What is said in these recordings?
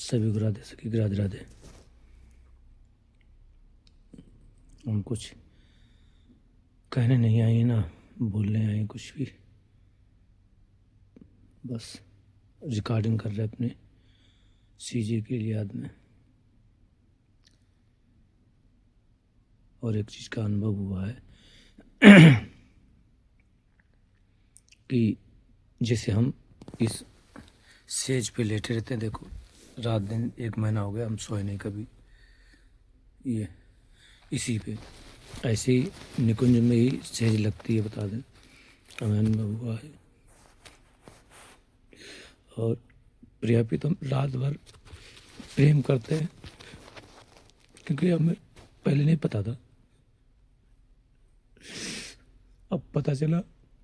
सभी को राधे सखी राधे राधे। हम कुछ कहने नहीं आए ना बोलने आए कुछ भी, बस रिकॉर्डिंग कर रहे अपने सीजे के लिए याद में। और एक चीज़ का अनुभव हुआ है कि जैसे हम इस सेज पे लेटे रहते हैं, देखो रात दिन 1 महीना हो गया हम सोए नहीं कभी, ये इसी पे ऐसे ही निकुंज में ही सेज लगती है, बता दें हमें अनुभव हुआ है। और प्रिया भी तो हम रात भर प्रेम करते हैं, क्योंकि हमें पहले नहीं पता था, अब पता चला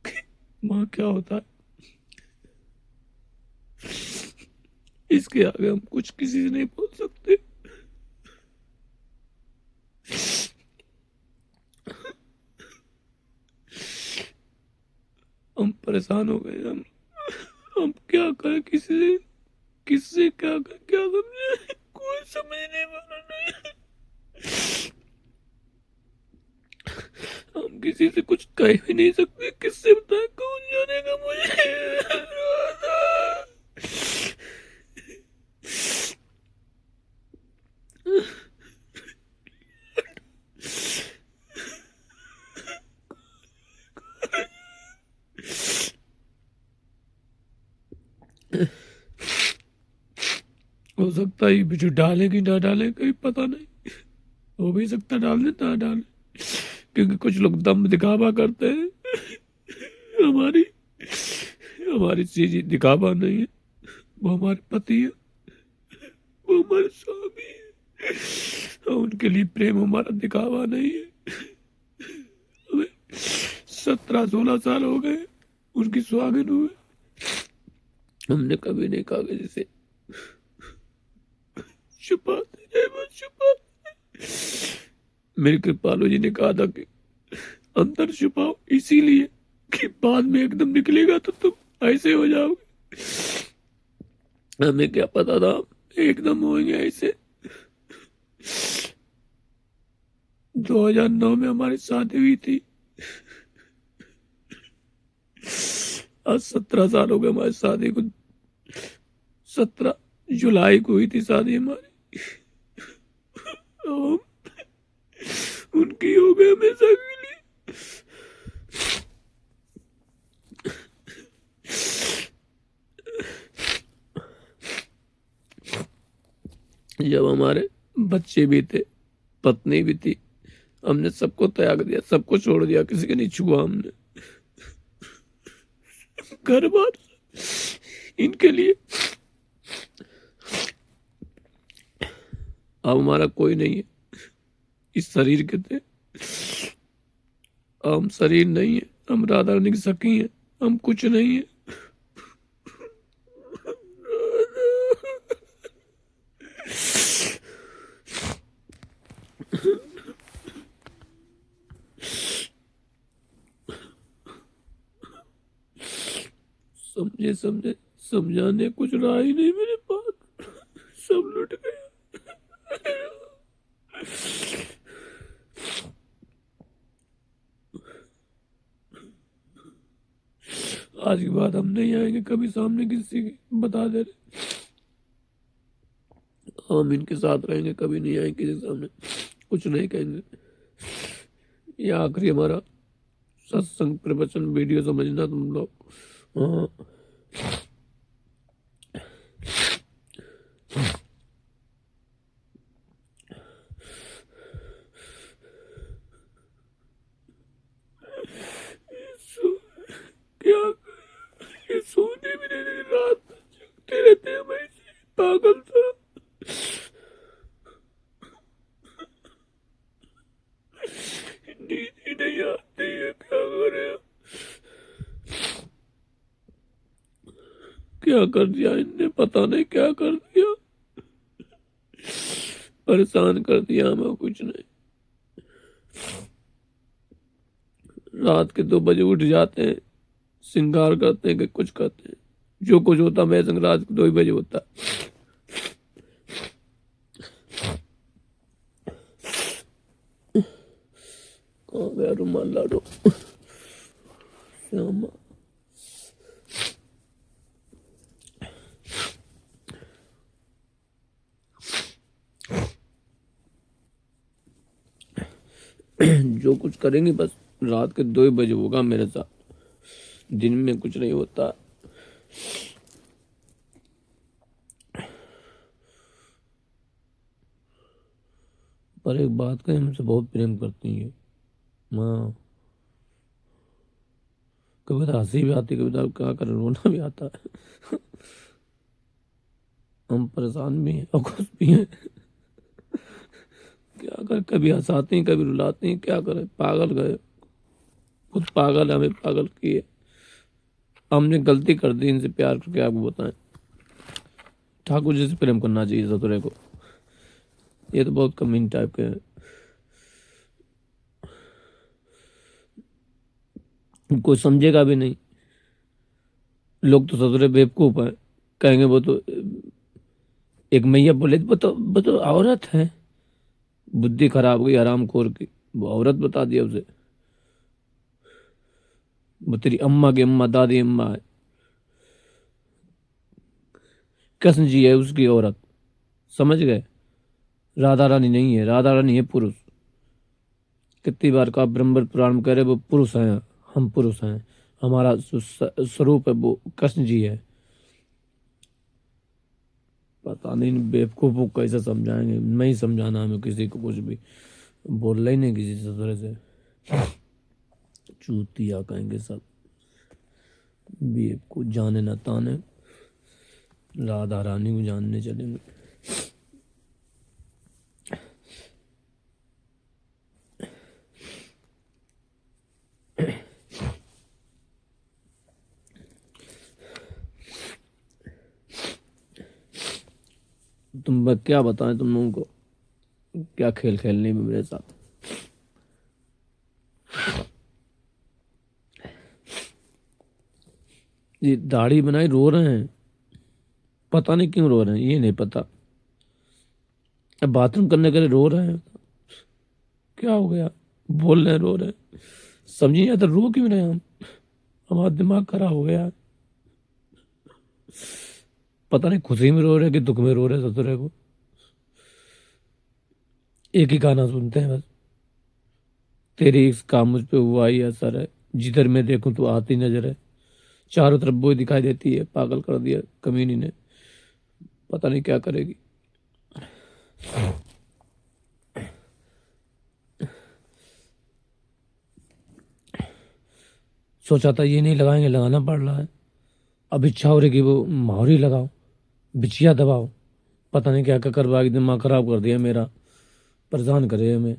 कि माँ क्या होता है। इसके आगे हम कुछ किसी से नहीं बोल सकते। हम परेशान हो गए, हम क्या करें, किससे क्या करें, क्या समझे, कोई समझने वाला नहीं। हम किसी से कुछ कह भी नहीं सकते, किससे बताए, कौन जानेगा मुझे। हो सकता है बिजू डाले कि ना डाले, कहीं पता नहीं, हो भी सकता डालने ना डाले, क्योंकि कुछ लोग दम दिखावा करते हैं। हमारी हमारी चीज दिखावा नहीं है, वो हमारे पति है, वो हमारे स्वामी है, और उनके लिए प्रेम हमारा दिखावा नहीं है। हमें 17-16 साल हो गए उनकी स्वागत हुए, हमने कभी नहीं कहा कि जिसे छुपाते जाए बस छुपाते। मेरे कृपालु जी ने कहा था कि अंदर छुपाओ, इसीलिए कि बाद में एकदम निकलेगा तो तुम ऐसे हो जाओगे। हमें क्या पता था एकदम होंगे ऐसे। 2009 में हमारी शादी हुई थी, आज 17 साल हो गए हमारी शादी को। 17 जुलाई को हुई थी शादी हमारी, उनकी हो गए हमेशा के लिए। जब हमारे बच्चे भी थे, पत्नी भी थी, हमने सबको त्याग दिया, सबको छोड़ दिया, किसी के नहीं छुआ हमने, घर बार इनके लिए। अब हमारा कोई नहीं है, इस शरीर के थे, हम शरीर नहीं है, हम राधा रानी की सखी हैं, हम कुछ नहीं है। समझे समझाने कुछ रहा ही नहीं मेरे पास, सब लुट गया। आज के बाद हम नहीं आएंगे कभी सामने किसी के, बता दे रहे, हम इनके साथ रहेंगे, कभी नहीं आएंगे किसी के सामने, कुछ नहीं कहेंगे। ये आखिरी हमारा सत्संग प्रवचन वीडियो समझना तुम लोग। हाँ, क्या ये सोने भी नहीं देते, रात भर जगते रहते हैं, मैं पागल था। नींद ही नहीं आती है, क्या करें, क्या कर दिया इनने, पता नहीं क्या कर दिया, परेशान कर दिया हमें, कुछ नहीं। रात के 2 बजे उठ जाते हैं, श्रृंगार करते हैं कि कुछ करते हैं, जो कुछ होता मैं संग रात को 2 बजे होता। कहाँ गया रुमाल लाडो श्यामा। जो कुछ करेंगे बस रात के 2 बजे होगा मेरे साथ, दिन में कुछ नहीं होता। पर एक बात कही, हमसे बहुत प्रेम करती है माँ। कभी तो हंसी भी आती, कभी तो क्या करें रोना भी आता है। हम परेशान भी हैं और खुश भी हैं। क्या करें, कभी हंसाती हैं कभी रुलाती हैं, क्या करें, पागल गए खुद, पागल हमें पागल किए। हमने गलती कर दी इनसे प्यार करके, आपको बताएं। ठाकुर जी से प्रेम करना चाहिए सतुरे को, ये तो बहुत कमीन टाइप के हैं। कोई समझेगा भी नहीं, लोग तो ससुरे बेवकूफ है, कहेंगे वो तो एक मैया बोले वो तो औरत है, बुद्धि खराब गई हराम खोर की, वो औरत बता दिया उसे, वो तेरी अम्मा की अम्मा दादी अम्मा है, कृष्ण जी है उसकी औरत, समझ गए। राधा रानी नहीं है, राधा रानी है पुरुष। कितनी बार का ब्रह्म पुराण में कह रहे वो पुरुष हैं, हम पुरुष हैं, हमारा जो स्वरूप है वो कृष्ण जी है। पता नहीं बेवकूफ को कैसे समझाएंगे, नहीं समझाना हमें किसी को कुछ भी, बोलना ही नहीं किसी से तरह से, चूतिया कहेंगे सब, बेवकूफ जाने न ताने, राधा रानी को जानने चलेंगे। तुम क्या बताएं तुम लोगों को, क्या खेल खेलने में मेरे साथ। ये दाढ़ी बनाई रो रहे हैं, पता नहीं क्यों रो रहे हैं, ये नहीं पता। अब बाथरूम करने के लिए रो रहे हैं, क्या हो गया, बोल रहे हैं रो रहे हैं, समझ नहीं आता रो क्यों रहे हैं हम, हमारा दिमाग खराब हो गया। पता नहीं खुशी में रो रहे कि दुख में रो रहे ससुरे को। एक ही गाना सुनते हैं बस, तेरी इस काम मुझ पे हुआ ही असर है, जिधर मैं देखूं तो आती नजर है, चारों तरफ वो दिखाई देती है, पागल कर दिया कमीनी ने, पता नहीं क्या करेगी। सोचा था ये नहीं लगाएंगे, लगाना पड़ रहा है। अब इच्छा हो रही कि वो माहौरी लगाओ, बिछिया दबाओ, पता नहीं क्या क्या करवा के दिमाग खराब कर दिया मेरा, परेशान करे हमें।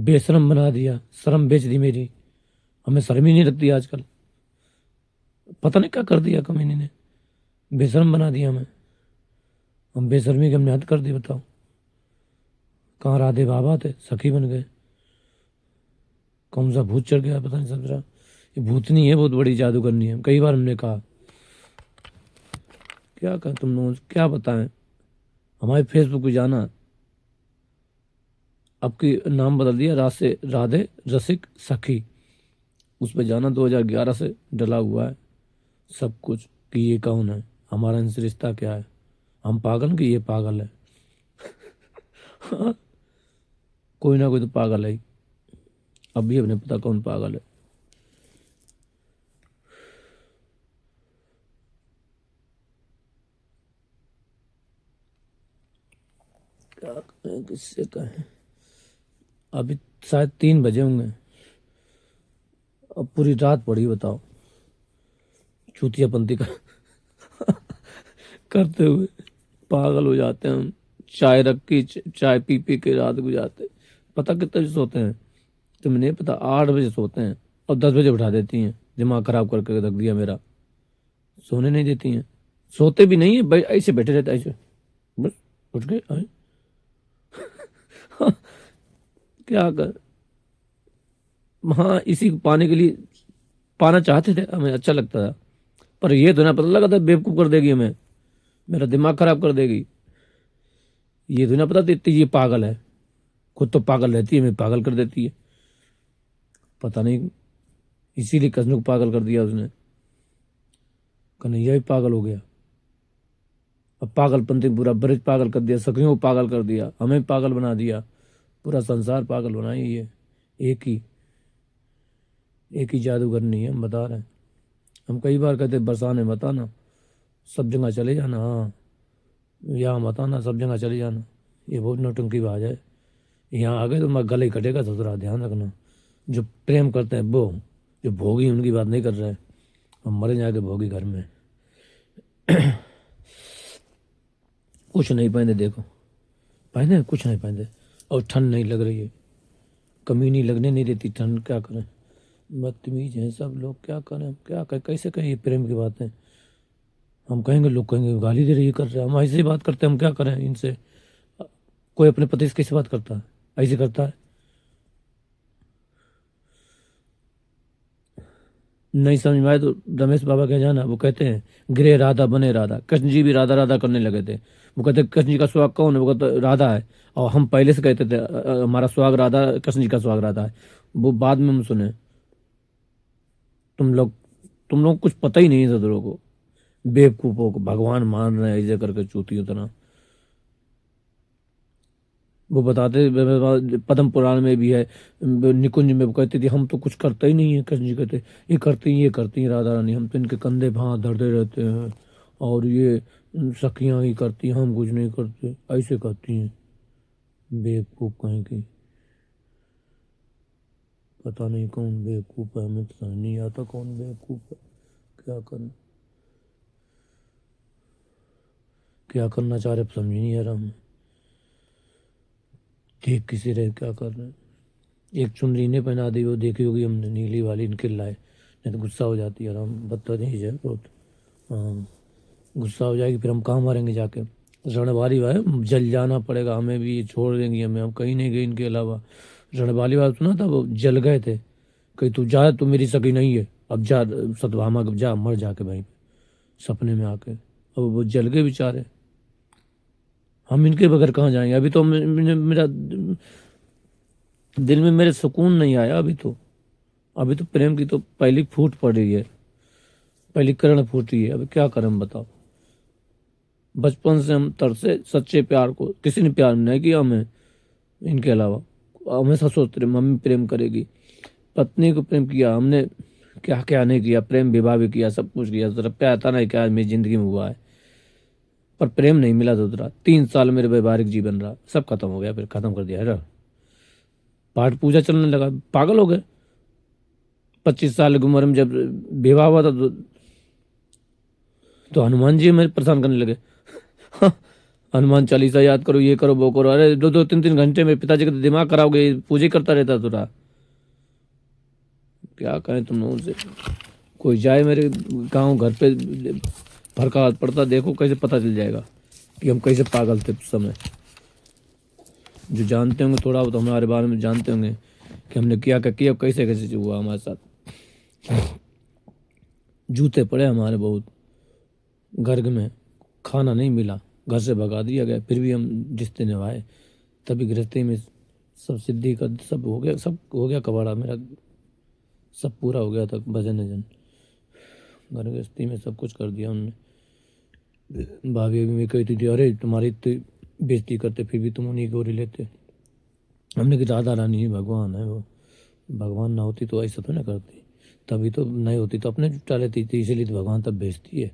बेशरम बना दिया, शर्म बेच दी मेरी, हमें शर्म ही नहीं लगती आजकल, पता नहीं क्या कर दिया कमीने ने, बेशरम बना दिया हमें। हम बेशर्मी के हमने हद कर दी, बताओ। कहाँ राधे बाबा थे, सखी बन गए। कौन सा भूत चढ़ गया पता नहीं समझ रहा, ये भूतनी है, बहुत बड़ी जादूगरनी है, कई बार हमने कहा। क्या कहा तुम लोगों से, क्या बताएं। हमारे फेसबुक पे जाना, आपकी नाम बदल दिया, राधे रसिक सखी, उस पर जाना, 2011 से डला हुआ है सब कुछ कि ये कौन है, हमारा इनसे रिश्ता क्या है, हम पागल कि ये पागल है। कोई ना कोई तो पागल है ही। अब भी हमें पता कौन पागल है। क्या कहें, किससे कहें। अभी शायद 3 बजे होंगे, अब पूरी रात पड़ी, बताओ चूतियापंती का करते हुए पागल हो जाते हैं हम। चाय रख के चाय पी पी के रात गुजारते, पता कितने बजे सोते हैं तुम्हें नहीं पता, 8 बजे सोते हैं और 10 बजे उठा देती हैं, दिमाग खराब करके रख दिया मेरा, सोने नहीं देती हैं, सोते भी नहीं है, ऐसे बैठे रहते ऐसे, बस उठ गए आए। क्या कर, हाँ इसी को पाने के लिए पाना चाहते थे, हमें अच्छा लगता था, पर ये तो ना पता लगा था बेवकूफ़ कर देगी हमें, मेरा दिमाग खराब कर देगी। ये तो ना पता देती ये पागल है, खुद तो पागल रहती है, मैं पागल कर देती है। पता नहीं इसीलिए कृष्ण को पागल कर दिया उसने। कन्हैया भी पागल हो गया। अब पागलपंती पूरा ब्रज पागल कर दिया, सखियों को पागल कर दिया, हमें पागल बना दिया, पूरा संसार पागल बनाई। ये एक ही जादूगर नहीं है, हम बता रहे हैं। हम कई बार कहते बरसाने मत आना, सब जगह चले जाना, हाँ यहाँ मत आना, सब जगह चले जाना। ये बहुत नौटंकी बाज है। यहाँ आ गए तो मैं गले ही कटेगा, तो थोड़ा ध्यान रखना। जो प्रेम करते हैं वो, जो भोगी उनकी बात नहीं कर रहे हैं। हम मरे जाके भोगी घर में। कुछ नहीं पहने, देखो पहने कुछ नहीं पहने, और ठंड नहीं लग रही है, कमी नहीं लगने नहीं देती ठंड। क्या करें, बदतमीज हैं सब लोग, क्या करें हम, क्या करें, कैसे कहें ये प्रेम की बातें। हम कहेंगे, लोग कहेंगे गाली दे रही है, कर रहे हैं। हम ऐसे ही बात करते हैं, हम क्या करें इनसे। कोई अपने पति से कैसे बात करता है, ऐसे करता है। नहीं समझ में आए तो रमेश बाबा के जाना, वो कहते हैं गिरे राधा बने राधा। कृष्ण जी भी राधा राधा करने लगे थे। वो कहते कृष्ण जी का सुहाग कौन है, वो कहते राधा है। और हम पहले से कहते थे हमारा सुहाग राधा, कृष्ण जी का सुहाग राधा है। वो बाद में हम सुने। तुम लोग कुछ पता ही नहीं है सदरों को, बेवकूफों को भगवान मान रहे हैं ऐसे करके चूतियों तरह। वो बताते पद्म पुराण में भी है, निकुंज में वो कहती थी हम तो कुछ करते ही नहीं है। कृष्ण जी कहते ये करती हैं राधा रानी, हम तो इनके कंधे पे हाथ धरते रहते हैं, और ये सखियां ही करती हैं, हम कुछ नहीं करते, ऐसे करती हैं। बेवकूफ कहीं की, पता नहीं कौन बेवकूफ है, हमें तो समझ नहीं आता कौन बेवकूफ है। क्या करें, क्या करना चाह रहे समझ नहीं आ रहा हमें। देख किसी रहे क्या कर रहे हैं। एक चुनरी ने पहना दी, वो देखी होगी हमने, नीली वाली, इनके लाए, नहीं तो गुस्सा हो जाती है। हम बदतमीज है बहुत, हाँ गुस्सा हो जाएगी, फिर हम कहाँ मारेंगे जाके। रणबाली भाई जल जाना पड़ेगा हमें भी, ये छोड़ देंगी हमें, हम कहीं नहीं गए इनके अलावा। रणबाली भाई सुना था, वो जल गए थे, कहीं तू जा, तू मेरी सगी नहीं है, अब जा सतभामा, जा मर जाके भाई, सपने में आके। अब वो जल गए बेचारे, हम इनके बगैर कहाँ जाएंगे। अभी तो मेरा दिल में मेरे सुकून नहीं आया अभी तो प्रेम की तो पहली फूट पड़ रही है, पहली किरण फूट रही है। अभी क्या करें हम बताओ। बचपन से हम तरसे सच्चे प्यार को, किसी ने प्यार नहीं किया हमें इनके अलावा। हमेशा सोचते रहे मम्मी प्रेम करेगी, पत्नी को प्रेम किया हमने, क्या क्या नहीं किया, प्रेम विवाह भी किया, सब कुछ किया, जरा प्यार था नहीं क्या मेरी जिंदगी में हुआ है, पर प्रेम नहीं मिला। दूसरा 3 साल मेरे वैवाहिक जीवन रहा, सब खत्म हो गया, फिर खत्म कर दिया है। पाठ पूजा चलने लगा, पागल हो गए। 25 साल की उम्र में जब विवाह हुआ था तो हनुमान जी मेरे परेशान करने लगे। हनुमान चालीसा याद करो, ये करो वो करो, अरे 2-2 3-3 घंटे में पिताजी का दिमाग खराब, पूजा करता रहता तुरा। क्या कहें तुम लोगों से। कोई जाए मेरे गांव घर पे, भड़का हाथ पड़ता, देखो कैसे पता चल जाएगा कि हम कैसे पागल थे उस समय। जो जानते होंगे थोड़ा बहुत हमारे बारे में जानते होंगे कि हमने क्या क्या किया, कैसे कैसे हुआ हमारे साथ। जूते पड़े हमारे बहुत, घर में खाना नहीं मिला, घर से भगा दिया गया, फिर भी हम रिश्ते निभाए। तभी गृहस्थी में सब सिद्धि का सब हो गया कबाड़ा मेरा, सब पूरा हो गया था भजन वजन। घर गृहस्थी में सब कुछ कर दिया उन्होंने। भाभी भी कहती थी अरे तुम्हारी इतनी बेइज्जती करते फिर भी तुम उन्हीं को लेते। हमने कि राधा रानी ही भगवान है, वो भगवान ना होती तो ऐसा तो ना करती, तभी तो नहीं होती तो अपने जुटा लेती थी, इसीलिए तो भगवान तब भेजती है।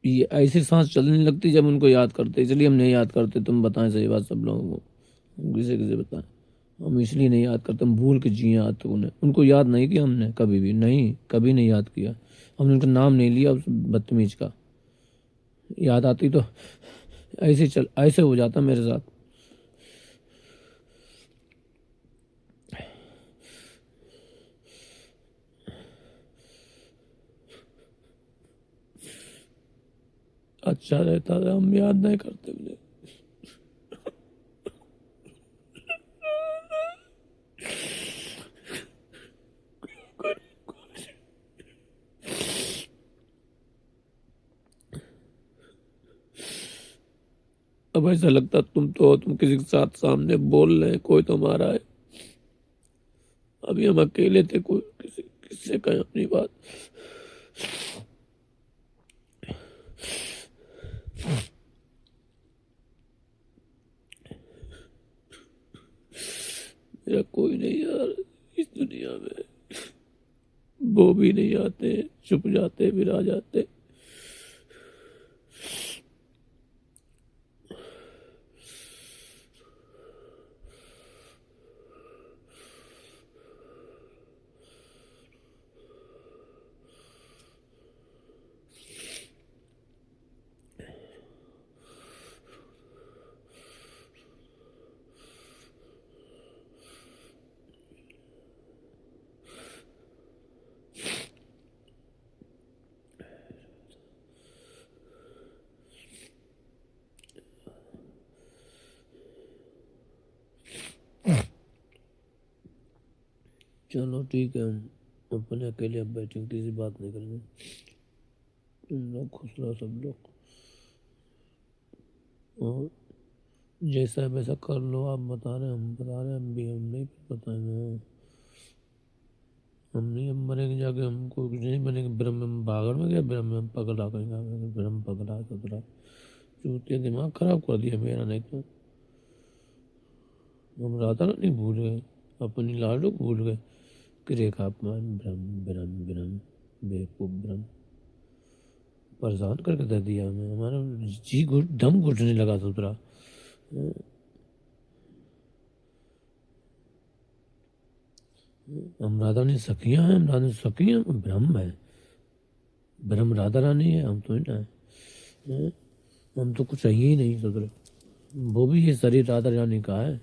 ये ऐसी सांस चलने लगती जब उनको याद करते, इसलिए हम नहीं याद करते। तुम बताएं सही बात सब लोगों को, किसे किसे बताएं। हम इसलिए नहीं याद करते, हम भूल के जिए आज तक उन्हें, उनको याद नहीं किया हमने कभी भी, नहीं कभी नहीं याद किया हमने, उनका नाम नहीं लिया उस बदतमीज का। याद आती तो ऐसे हो जाता मेरे साथ। अच्छा रहता था, हम याद नहीं करते मुझे। अब ऐसा लगता तुम किसी के साथ सामने बोल रहे हैं, कोई तो हमारा है। अभी हम अकेले थे, कोई किससे कहें अपनी बात। मेरा कोई नहीं यार इस दुनिया में। वो भी नहीं आते, चुप जाते फिर आ जाते। चलो ठीक है, हम अपने अकेले अब बैठेंगे, किसी बात नहीं करेंगे। तुम लोग खुश रहो सब लोग, और जैसा है वैसा कर लो। आप बता रहे हैं, हम बता रहे हैं, हम नहीं बताएंगे। हम नहीं, हम मरेंगे जाके, हमको कुछ नहीं बनेंगे। ब्रह्म में भागड़ में गया, ब्रह्म में हम पगला करेंगे, ब्रह्म पगला सतरा चूतिया, दिमाग खराब कर दिया मेरा। नहीं तो हम राधा रानी भूल गए, अपनी लाडो भूल गए कि रेखा अपमान। ब्रह्म ब्रह्म ब्रह्म, बेवकूफ ब्रह्म, परेशान करके दे दिया हमें। हमारा जी दम घुटने लगा सतरा। हम राधा रानी सखियां हैं, हम राधा सखियां, ब्रह्म है। ब्रह्म राधा रानी है, हम तो ना है। हम तो कुछ चाहिए ही नहीं सतरा। वो भी ये शरीर राधा रानी का है,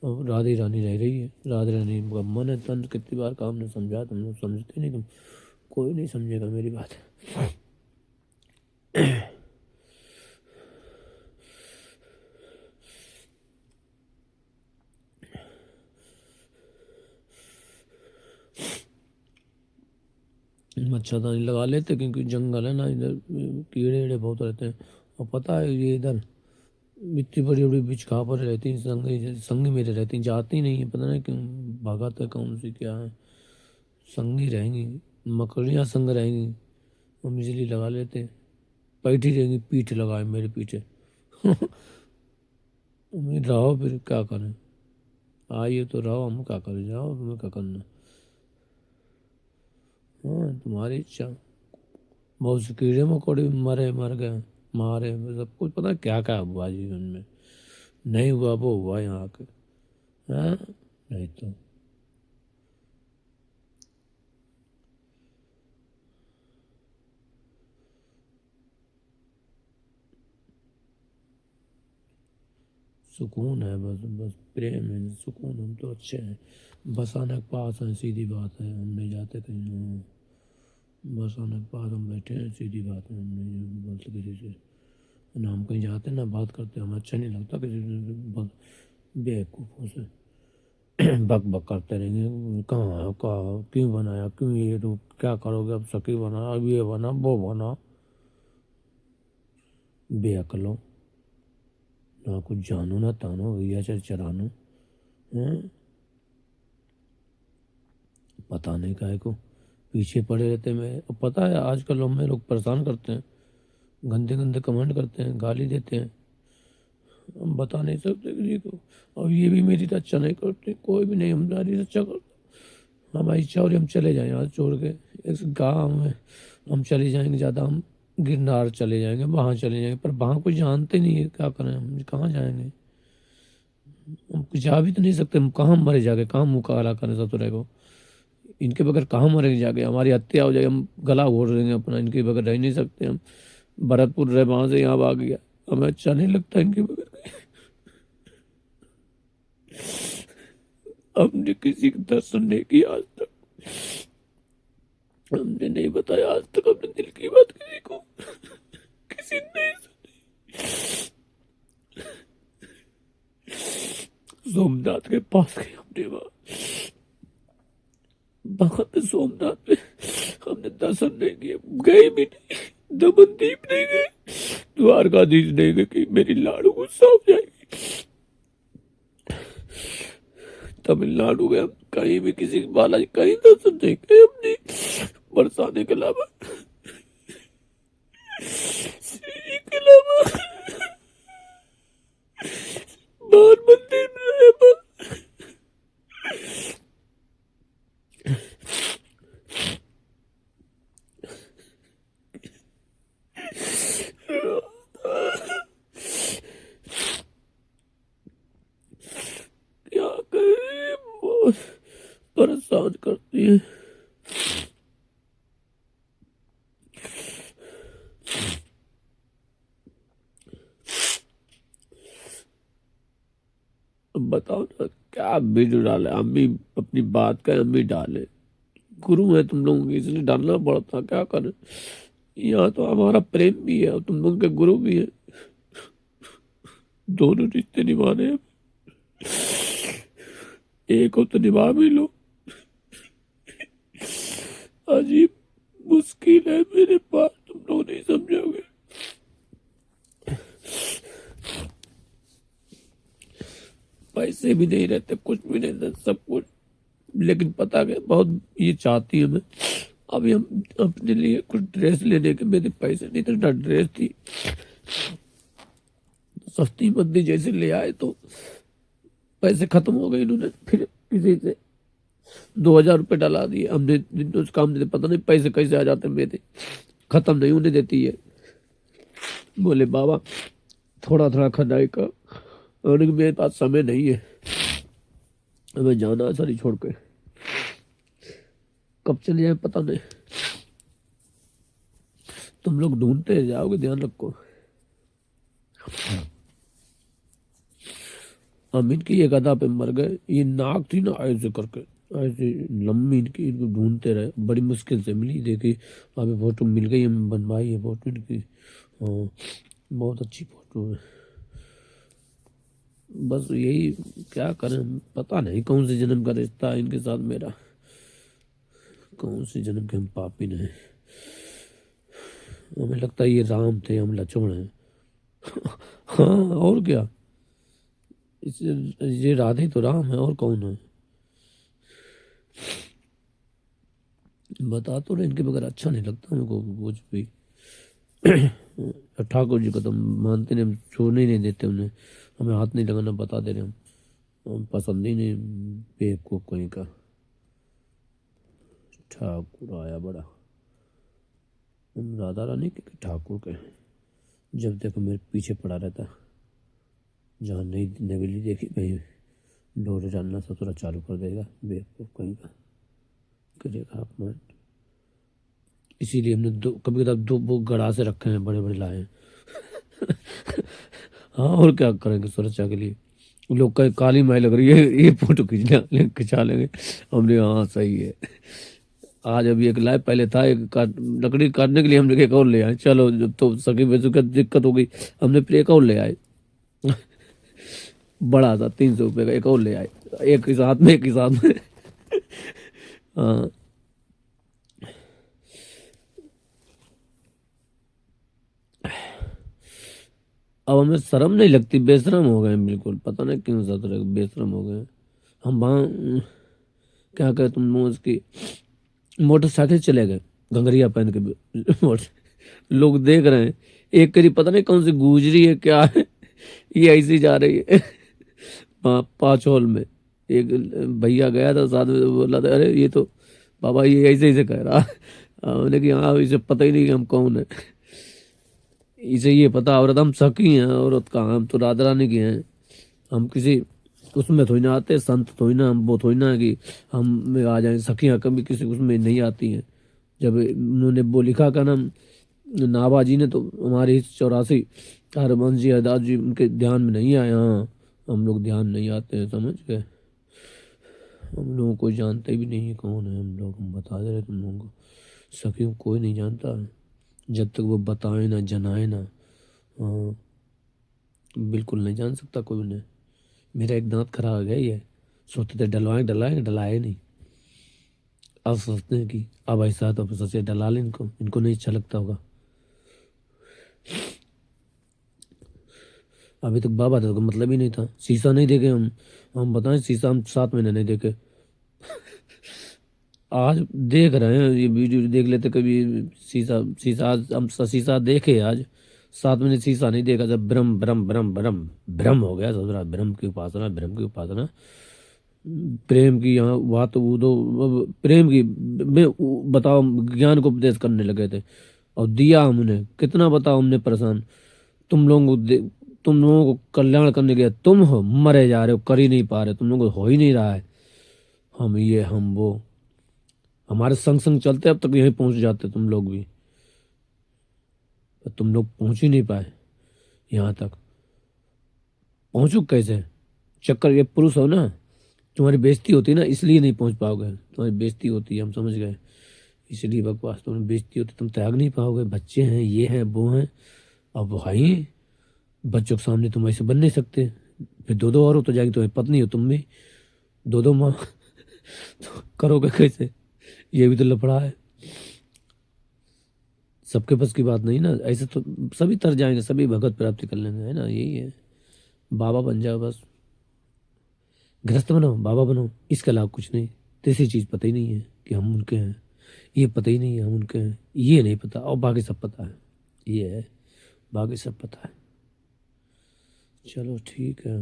और राधे रानी रह रही है। राधा रानी का मन है, तन। कितनी बार काम ने समझा, तुम लोग समझते नहीं। तुम कोई नहीं समझेगा मेरी बात। मच्छरदानी लगा लेते, क्योंकि जंगल है ना इधर, कीड़े वीड़े बहुत रहते हैं। और पता है ये इधर इतनी बड़ी बड़ी बिच कहाँ पर रहती हैं, संगी मेरे रहती हैं, जाती नहीं है, पता नहीं क्यों। भगाते कौन सी क्या है, संगी रहेंगी। मकड़ियाँ संग रहेंगी, हम इजली लगा लेते। बैठी रहेंगी, पीठ लगाए मेरे पीछे। उम्मीद रहो, फिर क्या करें। आइए तो रहो, हम क्या करें, जाओ तुम्हें क्या करना। हाँ, तुम्हारी इच्छा। बहुत से कीड़े मकोड़े मरे, मर गए, मारे, सब कुछ पता है क्या क्या हुआ जीवन में। नहीं हुआ वो हुआ यहाँ आके। हाँ, नहीं तो सुकून है, बस बस प्रेम है, सुकून। हम तो अच्छे हैं, बस आने के पास हैं, सीधी बात है। हम नहीं जाते कहीं। हाँ, बस आने के पास हम बैठे हैं, सीधी बात है। हम नहीं बोलते किसी से, ना हम कहीं जाते ना बात करते। हमें अच्छा नहीं लगता किसी से बेवकूफ़ों से बक बक करते रहेंगे। कहाँ है, कहाँ, क्यों बनाया, क्यों ये रूप, क्या करोगे अब, सखी बना, अब ये बना, वो बना। बेअकलो, ना कुछ जानो ना तानो, भैया चरानो हैं। पता नहीं काहे को पीछे पड़े रहते। मैं, और पता है आजकल हमें लोग परेशान करते हैं, गंदे गंदे कमेंट करते हैं, गाली देते हैं। हम बता नहीं सकते किसी को। और ये भी मेरी रक्षा नहीं करते, कोई भी नहीं हमारी रक्षा करता। हमारी इच्छा हो रही हम चले जाएं हाथ छोड़ के इस गाँव में। हम चले जाएंगे, ज़्यादा हम गिरनार चले जाएंगे, वहाँ चले जाएंगे, पर वहाँ कोई जानते नहीं है, क्या करें हम, कहाँ जाएंगे। हम जा भी तो नहीं सकते, हम कहाँ मरे जाके, कहाँ मुँह काला करें सतुरे को। इनके बगैर कहाँ मरेंगे जाके, हमारी हत्या हो जाए, हम गला घोट देंगे अपना। इनके बगैर रह नहीं सकते हम। भरतपुर रहे, वहां से यहाँ भाग गया, हमें अच्छा नहीं लगता इनके बगैर। हमने किसी का दर्शन नहीं किया आज तक, हमने नहीं बताया आज तक अपने दिल की बात किसी को। किसी ने नहीं सुनी। सोमनाथ के पास गए हमने, वहां पे सोमनाथ पे हमने दर्शन नहीं किए, गए भी नहीं, दमनदीप नहीं गए, द्वारकाधीश नहीं गए कि मेरी लाडू गुस्सा हो जाएगी। तमिलनाडु गए, कहीं भी किसी बालाजी कहीं दर्शन नहीं किए हमने, बरसाने के अलावा, श्री के अलावा, बाहर मंदिर में रहे बस। क्या करें, बहुत परेशान करती है। अब बताओ ना क्या वीडियो डाले, हम भी अपनी बात का हम भी डाले, गुरु है तुम लोगों की इसलिए डालना पड़ता, क्या करें। यहाँ तो हमारा प्रेम भी है और तुम लोगों के गुरु भी है, दोनों रिश्ते निभाने हैं, एक हो तो निभा भी लो। अजीब मुश्किल है मेरे पास, तुम लोग नहीं समझोगे। पैसे भी नहीं रहते, कुछ भी नहीं रहते, सब कुछ, लेकिन पता क्या बहुत ये चाहती है मैं, अभी हम अपने लिए कुछ ड्रेस लेने के मेरे पैसे नहीं थे, ना ड्रेस थी, सस्ती मंदी जैसे ले आए तो पैसे खत्म हो गए, इन्होंने फिर किसी से 2,000 रुपये डला दिए हमने, उस काम देते पता नहीं पैसे कैसे आ जाते मेरे, खत्म नहीं होने देती है। बोले बाबा थोड़ा थोड़ा खदाई का, और मेरे पास समय नहीं है, हमें जाना है सारी छोड़ के, कब चले जाए पता नहीं। तुम लोग ढूंढते जाओगे, ध्यान रखो। अमीन की ये गधा पे मर गए, ये नाक थी ना ऐसे करके, ऐसे लंबी इनकी, इनको ढूंढते रहे, बड़ी मुश्किल से मिली, देखी अभी फोटो मिल गई, हमें बनवाई है फोटो इनकी, हाँ बहुत अच्छी फोटो है। बस यही क्या करें, पता नहीं कौन से जन्म का रिश्ता है इनके साथ मेरा, कौन से जन्म के हम पापी नहीं। हमें लगता है ये राम थे, हम लक्ष्मण हैं। हाँ और क्या, ये राधे तो राम है, और कौन है। बता तो रहे, इनके बगैर अच्छा नहीं लगता हमको कुछ भी। ठाकुर जी को तो मानते नहीं, हम छोड़ने ही नहीं देते उन्हें, हमें हाथ नहीं लगाना, बता दे रहे हम पसंद ही नहीं, बेवकूफ कहीं का। ठाकुर आया बड़ा, हम राधा रानी के ठाकुर के, जब देखो मेरे पीछे पड़ा रहता, जहाँ नई नवेली देखी कहीं डोरे डालना ससुरा चालू कर देगा, बेवकूफ कहीं का, करेगा अपमान। इसीलिए हमने दो कभी कभी दो वो गड़ा से रखे हैं, बड़े बड़े लाए हैं। हाँ और क्या करेंगे सुरक्षा के लिए, लोग कहे काली माई लग रही है, ये फोटो खिंचा लेंगे, हमने हाँ सही है। आज अभी एक लाए, पहले था एक लकड़ी काटने के लिए, हमने एक और ले आए, चलो जब तो सकी बेसु का दिक्कत हो गई, हमने फिर एक और ले आए। बड़ा था 300 रुपये का, एक और ले आए, एक ही साथ में, एक ही साथ में। हाँ अब हमें शर्म नहीं लगती, बेशरम हो गए बिल्कुल, पता नहीं क्यों ज्यादा बेशरम हो गए हम। वहाँ क्या कहे तुम लोग, उसकी मोटरसाइकिल चले गए घंगरिया पहन के, लोग देख रहे हैं, एक करी पता नहीं कौन सी गुजरी है क्या है, ये ऐसी जा रही है। पाँच हॉल में एक भैया गया था साथ में, बोला था अरे ये तो बाबा ये ऐसे ऐसे कह रहा। हमने कि हाँ इसे पता ही नहीं कि हम कौन है, इसे ये पता औरत हम सखी हैं, औरत कहाँ, हम तो राधा रानी की हैं, हम किसी उसमें थोड़ी ना आते, संत थोड़ी ना, हम वो थोड़ी ना कि हम आ जाए, सखियाँ कभी किसी उसमें नहीं आती हैं। जब उन्होंने वो लिखा का नाम नाभा जी ने, तो हमारे 84 हरबंश जी हरदास जी उनके ध्यान में नहीं आया, हाँ हम लोग ध्यान नहीं आते हैं, समझ गए। हम लोगों को जानते भी नहीं है कौन है हम लोग, हम बता दे रहे तुम लोगों को, सखियों कोई नहीं जानता जब तक वो बताए ना, जनाए ना, हाँ, बिल्कुल नहीं जान सकता कोई उन्हें। मेरा एक दांत खराब हो गया ही है, सोचते थे डलवाएंगे डलाए नहीं। अब सोचते हैं कि अब ऐसा तो सोचे डला लें इनको, इनको नहीं अच्छा लगता होगा। अभी तक बाबा था तो मतलब ही नहीं था, शीशा नहीं देखे हम बताएं, शीशा हम 7 महीने नहीं देखे। आज देख रहे हैं, ये वीडियो देख लेते कभी। शीशा शीशा आज हम शीशा देखे आज, 7 महीने शीशा नहीं देखा। जब ब्रह्म ब्रह्म ब्रह्म ब्रह्म ब्रह्म हो गया, सोच रहा ब्रह्म की उपासना, ब्रह्म की उपासना। प्रेम की यहाँ बात वो दो, प्रेम की में बताओ, ज्ञान को उपदेश करने लगे थे और दिया हमने कितना, बताओ हमने परेशान। तुम लोगों को तुम लोगों को कल्याण करने के तुम हो मरे जा रहे हो, कर ही नहीं पा रहे, तुम लोगों को हो ही नहीं रहा है। हम ये हम वो, हमारे संग संग चलते अब तक यहीं पहुंच जाते तुम लोग भी, पर तुम लोग पहुंच ही नहीं पाए यहाँ तक। पहुंचो कैसे, चक्कर ये पुरुष हो ना, तुम्हारी बेइज्जती होती है ना, इसलिए नहीं पहुंच पाओगे। तुम्हारी बेइज्जती होती है, हम समझ गए, इसलिए बकवास, तुम्हें बेइज्जती होती, तुम त्याग नहीं पाओगे। बच्चे हैं, ये हैं वो हैं, अब भाई बच्चों के सामने तुम ऐसे बन नहीं सकते। फिर दो दो और हो तो जाएगी, तुम्हारी पत्नी हो तुम भी, दो दो माँ तो करोगे कैसे, ये भी तो लफड़ा है। सबके बस की बात नहीं ना, ऐसे तो सभी तर जाएंगे, सभी भगवत प्राप्ति कर लेंगे, है ना, यही है। बाबा बन जाओ बस, गृहस्थ बनो, बाबा बनो, इसके अलावा कुछ नहीं। तीसरी चीज पता ही नहीं है कि हम उनके हैं, ये पता ही नहीं है हम उनके हैं, ये नहीं पता, और बाकी सब पता है, ये है, बाकी सब पता है। चलो ठीक है,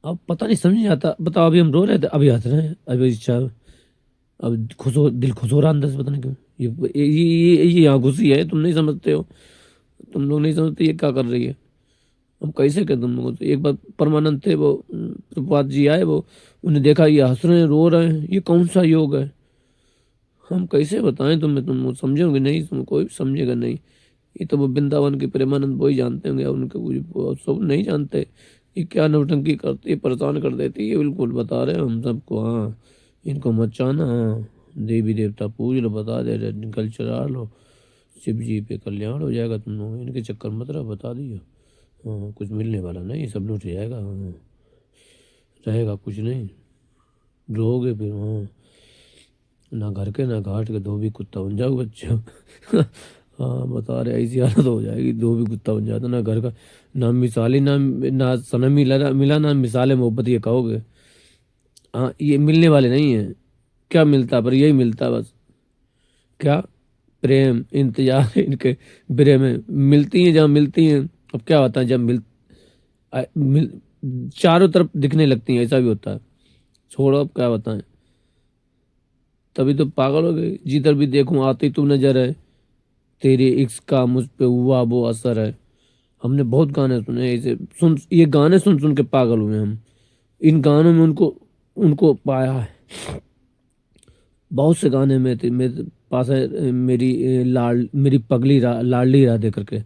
अब पता नहीं समझ नहीं आता। बताओ, अभी हम रो रहे थे, अभी हंस रहे हैं, अभी इच्छा, अब खुश हो, दिल खुश हो रहा अंदर से, पता नहीं क्यों। ये यहाँ घुसी है, तुम नहीं समझते हो, तुम लोग नहीं समझते ये क्या कर रही है। हम कैसे कहें तुम लोगों से। एक बार परमानंद थे वो, प्रभुपाद जी आए, वो उन्हें देखा ये हंस रहे हैं रो रहे हैं, ये कौन सा योग है। हम कैसे बताएं तुम्हें, तुम समझोगे नहीं, तुम कोई समझेगा नहीं। ये तो वो वृंदावन के प्रेमानंद वो ही जानते होंगे, उनके वो सब नहीं जानते। ये क्या नौटंकी करती है, परेशान कर देती है, ये बिल्कुल बता रहे हैं हम सबको। हाँ, इनको मत चाहना, हाँ, देवी देवता पूज लो, बता दे रहे, निकल चला लो, शिव जी पे कल्याण हो जाएगा, तुम लोग इनके चक्कर मत रहो, बता दिया। हाँ, कुछ मिलने वाला नहीं, सब लूट जाएगा। हाँ, रहेगा कुछ नहीं, रहोगे फिर। हाँ, ना घर के ना घाट के, धोबी कुत्ता बन जाओ बच्चों। हाँ बता रहे, ऐसी हालत हो जाएगी, धोबी कुत्ता बन जाता, ना घर का, ना मिसाली, ना सनम मिला मिला, ना मिसाले मोहब्बत, ये कहोगे। हाँ, ये मिलने वाले नहीं है, क्या मिलता, पर यही मिलता बस। क्या, प्रेम इंतजार इनके बिरे में मिलती हैं, जहाँ मिलती हैं। अब क्या होता है, जब मिल चारों तरफ दिखने लगती हैं, ऐसा भी होता है। छोड़ो, अब क्या बताएं, तभी तो पागल हो गई। जिधर भी देखूं आती तू नजर है, तेरे इश्क का मुझ पे हुआ वो असर है। हमने बहुत गाने सुने ऐसे, सुन ये गाने सुन सुन के पागल हुए हम। इन गानों में उनको उनको पाया है। बहुत से गाने में थे, मेरे पास है, मेरी मेरी पगली लाडली राधे करके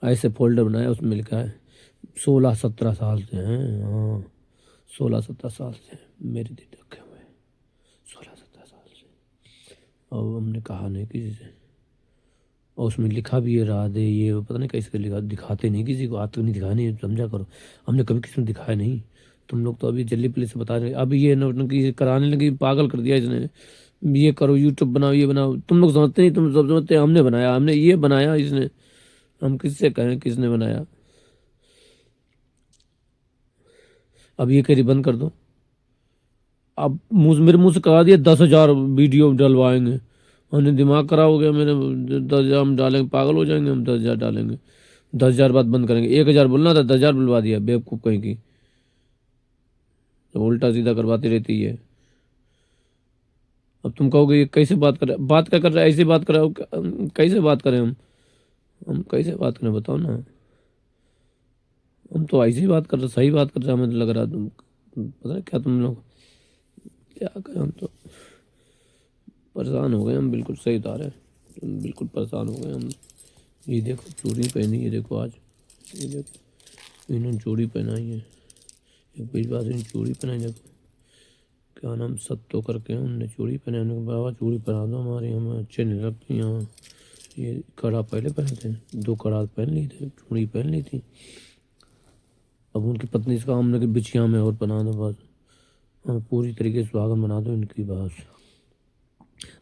ऐसे फोल्डर बनाया, उसमें लिखा है 16-17 साल से हैं। हाँ, 16-17 साल से मेरे दिन रखे हुए, 16-17 साल से। और हमने कहा नहीं किसी से, और उसमें लिखा भी है राधे, ये पता नहीं कैसे लिखा, दिखाते नहीं किसी को, आज तक नहीं दिखाया, नहीं समझा करो। हमने कभी किसी को दिखाया नहीं। तुम लोग तो अभी जल्दी पुलिस से बता रहे, अभी ये नौटंकी कराने लगी, पागल कर दिया इसने। ये करो, यूट्यूब बनाओ, ये बनाओ, तुम लोग समझते नहीं, तुम सब समझते हैं हमने बनाया, हमने ये बनाया इसने। हम किससे कहें किसने बनाया। अब ये करी बंद कर दो, अब मेरे मुंह से कहा दिया 10,000 वीडियो डलवाएंगे। हमने दिमाग खराब हो गया मेरे, 10,000 हम डालेंगे, पागल हो जाएंगे हम, 10,000 डालेंगे, 10,000 बाद बंद करेंगे। 1,000 बोलना था, 10,000 बुलवा दिया, बेवकूफ़ कहीं की, तो उल्टा सीधा करवाती रहती है। अब तुम कहोगे ये कैसे बात कर रहा है, बात क्या कर रहा है, ऐसी बात कर रहा है, कैसे बात करें हम कैसे बात करें, बताओ ना। हम तो ऐसी बात कर रहे, सही बात कर रहे हैं, हमें तो लग रहा है तुम, पता नहीं क्या तुम लोग, क्या करें, हम तो परेशान हो गए हम, बिल्कुल सही बता रहे हैं, तुम बिल्कुल परेशान हो गए हम। ये देखो चूड़ी पहनी है, देखो आज, ये देखो इन्होंने चूड़ी पहनाई है, एक बीच बात इन्होंने चूड़ी पहनाई, देखो क्या नाम सत्तो करके उनने चूड़ी पहनाने के, बाबा चूड़ी पहना दो हमारी, हमें अच्छे नहीं लगती यहाँ, ये कड़ा पहले पहने थे, 2 कड़ा पहन ली थे, चूड़ी पहन ली थी। अब उनकी पत्नी से कहा हमने कि बिछिया में और बना दो बस, हमें पूरी तरीके से सुहागन बना दो इनकी, बस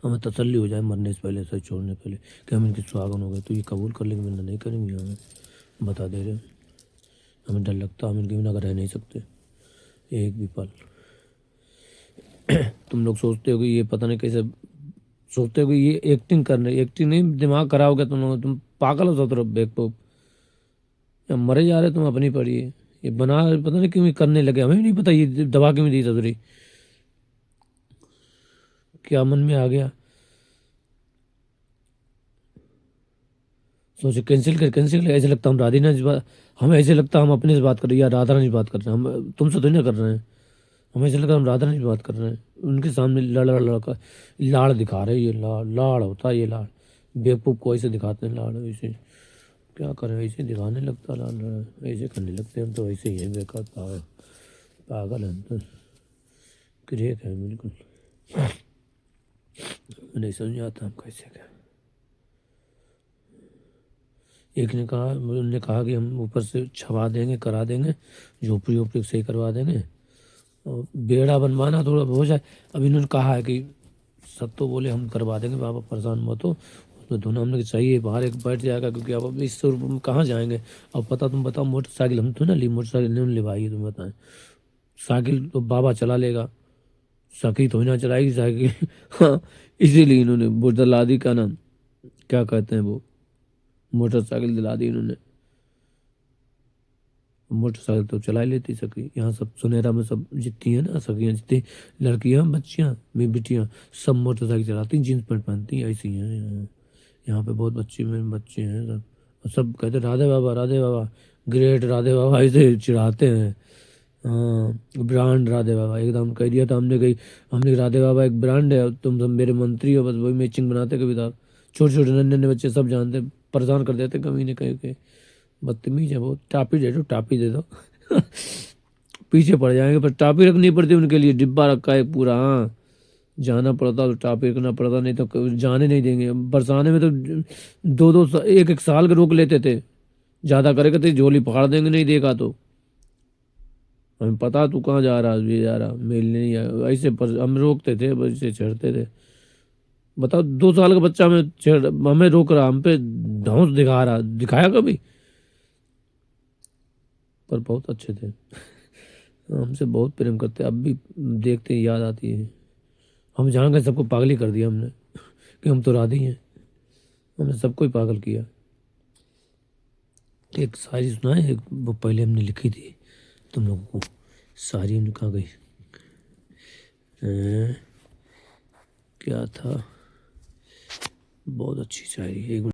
हमें तसल्ली हो जाए मरने से पहले, सच छोड़ने से पहले कि हम इनकी सुहागन हो गए। तो ये कबूल कर लेंगे, वरना नहीं करेंगे। हमें बता दे रहे, हमें डर लगता, हम इनके बिना रह नहीं सकते एक भी पल। तुम लोग सोचते हो कि ये पता नहीं कैसे, सोचते हो कि ये एक्टिंग कर रहे, एक्टिंग नहीं, दिमाग खराब हो गया तुम लोग, तुम पागल हो सब तरफ बेवकूफ, या मरे जा रहे तुम अपनी पढ़िए। ये बना पता नहीं क्यों ये करने लगे, हमें भी नहीं पता ये दबा क्यों दी सदरी, क्या मन में आ गया। सोचे कैंसिल कर, ऐसे लगता हम राधी ना हमें ऐसे लगता हम अपने से बात कर रहे हैं या राधा रानी से बात कर रहे हैं, हम तुमसे तो नहीं कर रहे हैं। हमें ऐसे लगता हम राधा रानी से बात कर रहे हैं, उनके सामने लड़का लाड़ दिखा रहे हैं। ये लाड़ होता है, ये लाड़ बेवकूफ़ को ऐसे दिखाते हैं लाड़, ऐसे क्या करें, ऐसे दिखाने लगता लाड़, ऐसे करने लगते हैं हम तो, ऐसे ही है बेकार पागल है हम तो, क्रेक है बिल्कुल। नहीं समझ आता हम कैसे क्या। एक ने कहा, उन्होंने कहा कि हम ऊपर से छवा देंगे, करा देंगे, झोपड़ी वोपड़ी सही करवा देंगे और बेड़ा बनवाना थोड़ा हो जाए। अब इन्होंने कहा है कि सब तो बोले हम करवा देंगे बाबा, परेशान मत हो, उसमें धोना हमने चाहिए बाहर एक बैठ जाएगा, क्योंकि अब 20 में कहाँ जाएंगे। अब पता तुम बताओ, मोटरसाइकिल हम तो ना ली, मोटरसाइकिल नहीं लिवाई है, तुम बताएं। साइकिल तो बाबा चला लेगा, सखी तो ही ना चलाएगी साइकिल। हाँ, इसीलिए इन्होंने वो दिला दी, का नाम क्या कहते हैं वो, मोटरसाइकिल दिला दी इन्होंने। मोटरसाइकिल तो चला ही लेती सकी, यहाँ सब सुनेरा में सब जितनी है ना सखियाँ, जितनी लड़कियाँ बच्चियाँ मेरी बिटियाँ सब मोटरसाइकिल चलाती, जीन्स पैंट पहनती, ऐसी हैं यहाँ। यहाँ पे बहुत बच्चे मेरे बच्चे हैं सब, और सब कहते राधे बाबा ग्रेट, राधे बाबा ऐसे चिढ़ाते हैं। हाँ, ब्रांड राधे बाबा एकदम कह दिया था हमने, कही हमने राधे बाबा एक ब्रांड है, तुम सब मेरे मंत्री हो, बस वही मैचिंग बनाते कभी था। छोटे छोटे नन्हे नन्हे बच्चे सब जानते, परेशान कर देते कभी नहीं कहीं के, बदतमीज है बहुत। टापी दे दो, टापी दे दो। पीछे पड़ जाएंगे, पर टापी रखनी पड़ती उनके लिए, डिब्बा रखा है पूरा। हाँ, जाना पड़ता तो टापी रखना पड़ता, नहीं तो जाने नहीं देंगे। बरसाने में तो 1 साल के रोक लेते थे, ज़्यादा करेगा तो झोली पकड़ देंगे, नहीं देखा तो। हमें पता तू कहाँ जा रहा, ये जा रहा, मिलने नहीं आया, ऐसे पर हम रोकते थे, ऐसे छेड़ते थे। बताओ 2 साल का बच्चा हमें छेड़, हमें रोक रहा, हम पे धौंस दिखा रहा, दिखाया कभी। पर बहुत अच्छे थे, हमसे बहुत प्रेम करते, अब भी देखते ही याद आती है। हम जहाँ गए सबको पागल ही कर दिया हमने, कि हम तो राधी हैं, हमने सबको ही पागल किया। एक शायरी सुनाए, एक वो पहले हमने लिखी थी तुम लोगों को, सारी हमने कहाँ गई, क्या था, बहुत अच्छी शायरी, एक